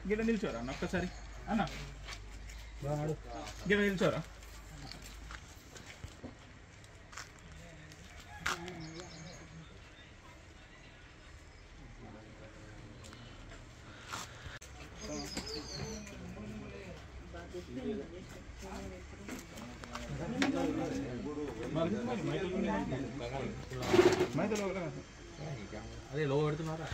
గిడ నిల్చోరా అన్న ఒక్కసారి అన్న గిడ నిల్చోరా అదే లో పెడుతున్నారా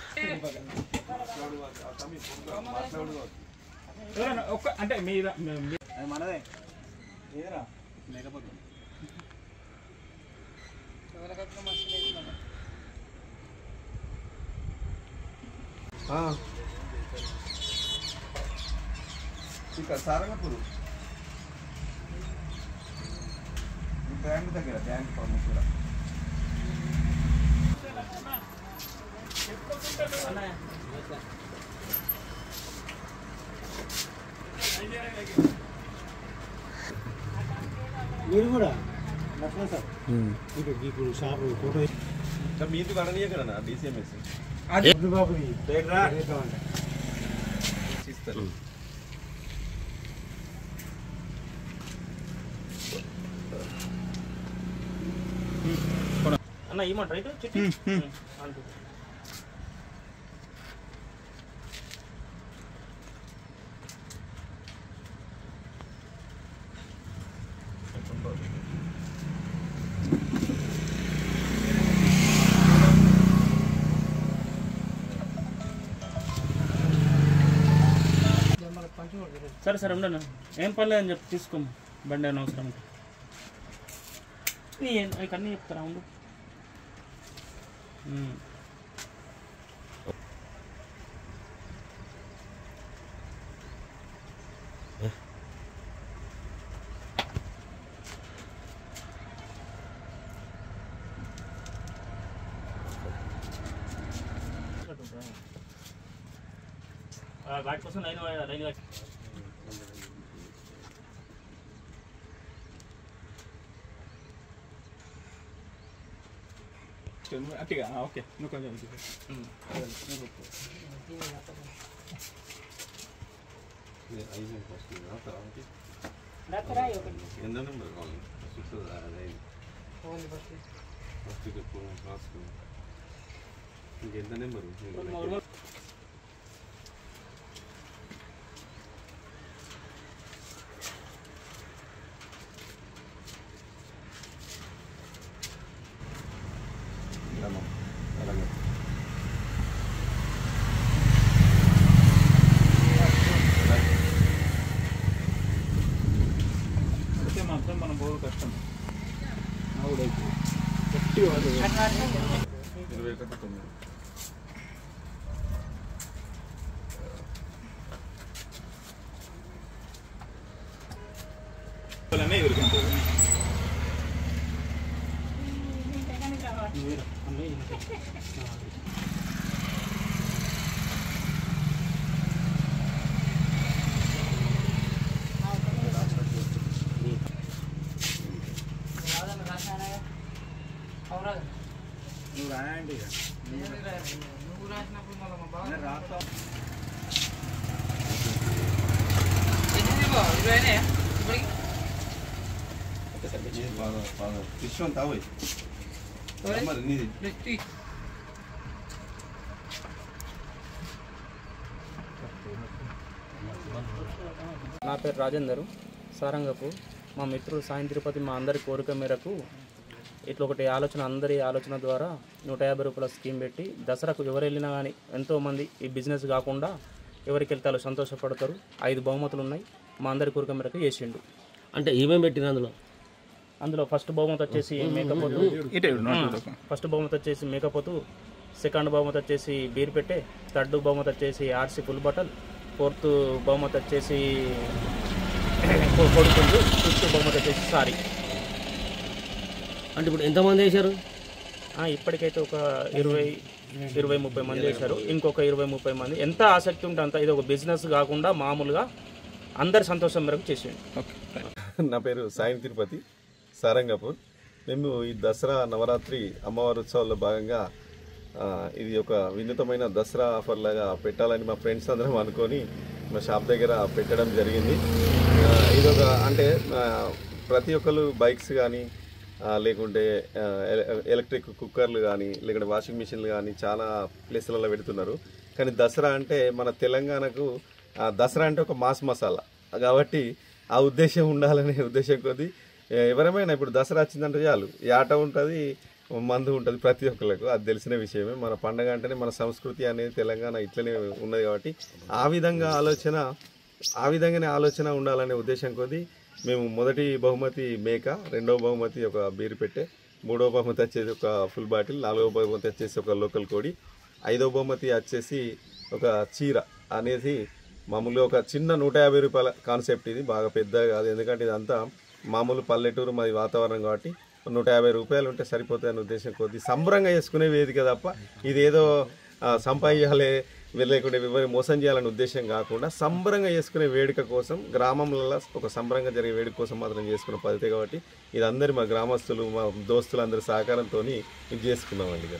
ఒక్క అంటే మీద మనదే ఏదరా లేకపోతే ఇక్కడ సారంగపూర్ బ్యాంక్ దగ్గర బ్యాంక్ ఫార్మస్ కూడా మీరు కూడా సార్ ఇప్పుడు షాప్ ఫోటో మీది కడనీయ కదా డిసిఎంఎస్ బాబుది ఇస్తారు అన్న ఇవ్వమంటారు ఇటు చిట్టి అంటూ సరే సరే ఉండను ఏం పర్లేదు అని చెప్పి తీసుకోము బండి అని అవసరం అన్నీ చెప్తారా ఉండు వాటి కోసం లైన్ అట్టిగా ఓకే నువ్వు కొంచెం ఎంత నెంబర్ కావాలి ఇంకెంత నెంబరు మాత్రం మనం పోదు కష్టం 20 ఎదుర్కొంటారు నువ్వు రాయండి నువ్వు రాసినప్పుడు మళ్ళీ రాస్తావు విశ్వం తావు మరి నీది నా పేరు రాజేందరు సారంగపూర్ మా మిత్రుడు సాయం తిరుపతి మా అందరి కోరిక మేరకు ఇట్లా ఒకటి ఆలోచన అందరి ఆలోచన ద్వారా 150 రూపాయల స్కీమ్ పెట్టి దసరాకు ఎవరు వెళ్ళినా కానీ ఎంతోమంది ఈ బిజినెస్ కాకుండా ఎవరికి వెళ్తారో సంతోషపడతారు 5 బహుమతులు ఉన్నాయి మా అందరి కోరిక మేరకు చేసిండు అంటే ఏమేమి పెట్టిన అందులో ఫస్ట్ బహుమతి వచ్చేసి మేకపోతు ఫస్ట్ బహుమతి వచ్చేసి మేకపోతు సెకండ్ బహుమతి వచ్చేసి బీర్ పెట్టే థర్డ్ బహుమతి వచ్చేసి ఆర్సీ ఫుల్ బటల్ ఫోర్త్ బహుమతి వచ్చేసి కొడుకుండు ఫిఫ్త్ బహుమతి వచ్చేసి సారీ అంటే ఇప్పుడు ఎంతమంది వేశారు ఇప్పటికైతే ఒక 20-30 మంది వేశారు ఇంకొక 20-30 మంది ఎంత ఆసక్తి ఉంటే అంత ఇది ఒక బిజినెస్ కాకుండా మామూలుగా అందరి సంతోషం మేరకు చేసేయండి నా పేరు సాయం తిరుపతి సారంగపూర్ మేము ఈ దసరా నవరాత్రి అమ్మవారి ఉత్సవాల్లో భాగంగా ఇది ఒక వినూతమైన దసరా ఆఫర్ లాగా పెట్టాలని మా ఫ్రెండ్స్ అందరం అనుకొని మా షాప్ దగ్గర పెట్టడం జరిగింది. ఇదొక అంటే ప్రతి ఒక్కరు బైక్స్ కానీ లేకుంటే ఎలక్ట్రిక్ కుక్కర్లు కానీ లేకుంటే వాషింగ్ మిషన్లు కానీ చాలా ప్లేసులలో పెడుతున్నారు. కానీ దసరా అంటే మన తెలంగాణకు దసరా అంటే ఒక మాస్ మసాలా కాబట్టి ఆ ఉద్దేశం ఉండాలనే ఉద్దేశం కొద్దీ ఎవరైనా ఇప్పుడు దసరా వచ్చిందంటే చాలు యాట ఉంటుంది, మందు ఉంటుంది ప్రతి ఒక్కరికి, అది తెలిసిన విషయమే. మన పండగ అంటేనే మన సంస్కృతి అనేది తెలంగాణ ఇట్లనే ఉన్నది కాబట్టి ఆ విధంగానే ఆలోచన ఉండాలనే ఉద్దేశం కొద్దీ మేము మొదటి బహుమతి మేక, రెండవ బహుమతి ఒక బీరు పెట్టే, మూడవ బహుమతి వచ్చేసి ఒక ఫుల్ బాటిల్, నాలుగవ బహుమతి వచ్చేసి ఒక లోకల్ కోడి, ఐదవ బహుమతి వచ్చేసి ఒక చీర అనేది మామూలుగా ఒక చిన్న 150 రూపాయల కాన్సెప్ట్. ఇది బాగా పెద్దగా కాదు, ఎందుకంటే ఇదంతా మామూలు పల్లెటూరు మాది వాతావరణం కాబట్టి 150 రూపాయలు ఉంటే సరిపోతాయనే ఉద్దేశం కొద్దీ సంబరంగా చేసుకునే వేదిక తప్ప ఇదేదో సంపాదించాలి లేకుంటే ఎవరి మోసం చేయాలనే ఉద్దేశం కాకుండా సంబరంగా చేసుకునే వేడుక కోసం గ్రామంలో ఒక సంబరంగా జరిగే వేడుక కోసం మాత్రం చేసుకున్న పద్ధతి కాబట్టి ఇది అందరి మా గ్రామస్తులు మా దోస్తులు అందరి సహకారంతో ఇది చేసుకున్నామండి.